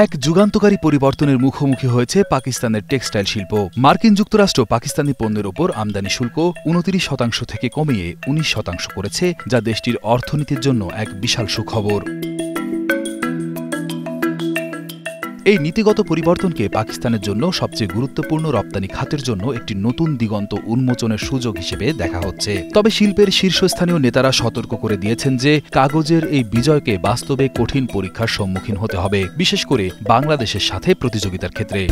এক যুগান্তকারী পরিবর্তনের মুখোমুখি হয়েছে পাকিস্তানের টেক্সটাইল শিল্প। মার্কিন যুক্তরাষ্ট্র পাকিস্তানি পণ্যের ওপর আমদানি শুল্ক ২৯% থেকে কমিয়ে ১৯% করেছে, যা দেশটির অর্থনীতির জন্য এক বিশাল সুখবর। এই নীতিগত পরিবর্তনকে পাকিস্তানের জন্য সবচেয়ে গুরুত্বপূর্ণ রপ্তানি খাতের জন্য একটি নতুন দিগন্ত উন্মোচনের সুযোগ হিসেবে দেখা হচ্ছে। তবে শিল্পের শীর্ষস্থানীয় নেতারা সতর্ক করে দিয়েছেন যে কাগজের এই বিজয়কে বাস্তবে কঠিন পরীক্ষার সম্মুখীন হতে হবে, বিশেষ করে বাংলাদেশের সাথে প্রতিযোগিতার ক্ষেত্রে।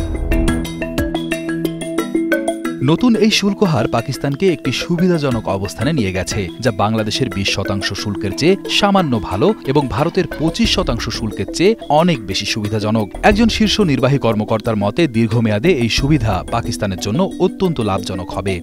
নতুন এই শুল্ক হার পাকিস্তানকে একটি সুবিধাজনক অবস্থানে নিয়ে গেছে, যা বাংলাদেশের ২০% শুল্কের চেয়ে সামান্য ভালো এবং ভারতের ২৫% শুল্কের চেয়ে অনেক বেশি সুবিধাজনক। একজন শীর্ষ নির্বাহী কর্মকর্তার মতে দীর্ঘমেয়াদে এই সুবিধা পাকিস্তানের জন্য অত্যন্ত লাভজনক হবে।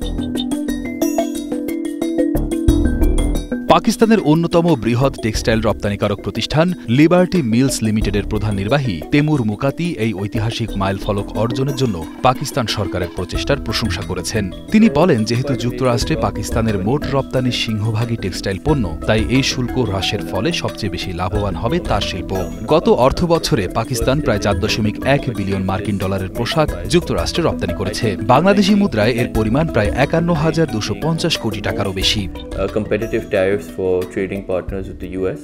পাকিস্তানের অন্যতম বৃহৎ টেক্সটাইল রপ্তানিকারক প্রতিষ্ঠান লিবার্টি মিলস লিমিটেডের প্রধান নির্বাহী তেমুর মুকাতি এই ঐতিহাসিক মাইলফলক অর্জনের জন্য পাকিস্তান সরকারের প্রচেষ্টার প্রশংসা করেছেন। তিনি বলেন, যেহেতু যুক্তরাষ্ট্রে পাকিস্তানের মোট রপ্তানির সিংহভাগই টেক্সটাইল পণ্য, তাই এই শুল্ক হ্রাসের ফলে সবচেয়ে বেশি লাভবান হবে তার শিল্প। গত অর্থবছরে পাকিস্তান প্রায় ৪.১ বিলিয়ন মার্কিন ডলারের পোশাক যুক্তরাষ্ট্রে রপ্তানি করেছে। বাংলাদেশি মুদ্রায় এর পরিমাণ প্রায় ৫১,২৫০ কোটি টাকারও বেশি। For trading partners with the US.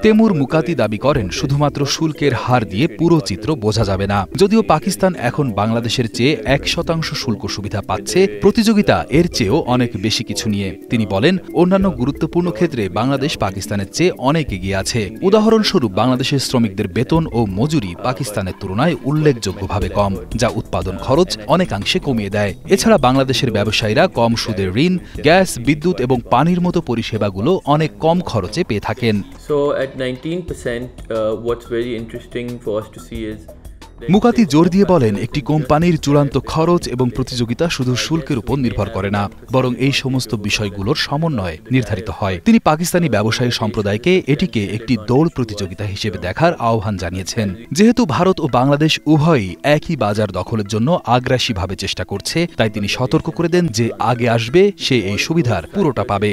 তেমুর মুকাতি দাবি করেন, শুধুমাত্র শুল্কের হার দিয়ে পুরো চিত্র বোঝা যাবে না। যদিও পাকিস্তান এখন বাংলাদেশের চেয়ে ১% শুল্ক সুবিধা পাচ্ছে, প্রতিযোগিতা এর চেয়েও অনেক বেশি কিছু নিয়ে। তিনি বলেন, অন্যান্য গুরুত্বপূর্ণ ক্ষেত্রে বাংলাদেশ পাকিস্তানের চেয়ে অনেক এগিয়ে আছে। উদাহরণস্বরূপ, বাংলাদেশের শ্রমিকদের বেতন ও মজুরি পাকিস্তানের তুলনায় উল্লেখযোগ্যভাবে কম, যা উৎপাদন খরচ অনেকাংশে কমিয়ে দেয়। এছাড়া বাংলাদেশের ব্যবসায়ীরা কম সুদের ঋণ, গ্যাস, বিদ্যুৎ এবং পানির মতো পরিষেবাগুলো অনেক কম খরচে পেয়ে থাকেন। At 19%, what's very interesting for us to see is মুকাতি জোর দিয়ে বলেন, একটি কোম্পানির চূড়ান্ত খরচ এবং প্রতিযোগিতা শুধু শুল্কের উপর নির্ভর করে না, বরং এই সমস্ত বিষয়গুলোর সমন্বয়ে নির্ধারিত হয়। তিনি পাকিস্তানি ব্যবসায়ী সম্প্রদায়কে এটিকে একটি দৌড় প্রতিযোগিতা হিসেবে দেখার আহ্বান জানিয়েছেন। যেহেতু ভারত ও বাংলাদেশ উভয়ই একই বাজার দখলের জন্য আগ্রাসীভাবে চেষ্টা করছে, তাই তিনি সতর্ক করে দেন যে আগে আসবে সে এই সুবিধার পুরোটা পাবে।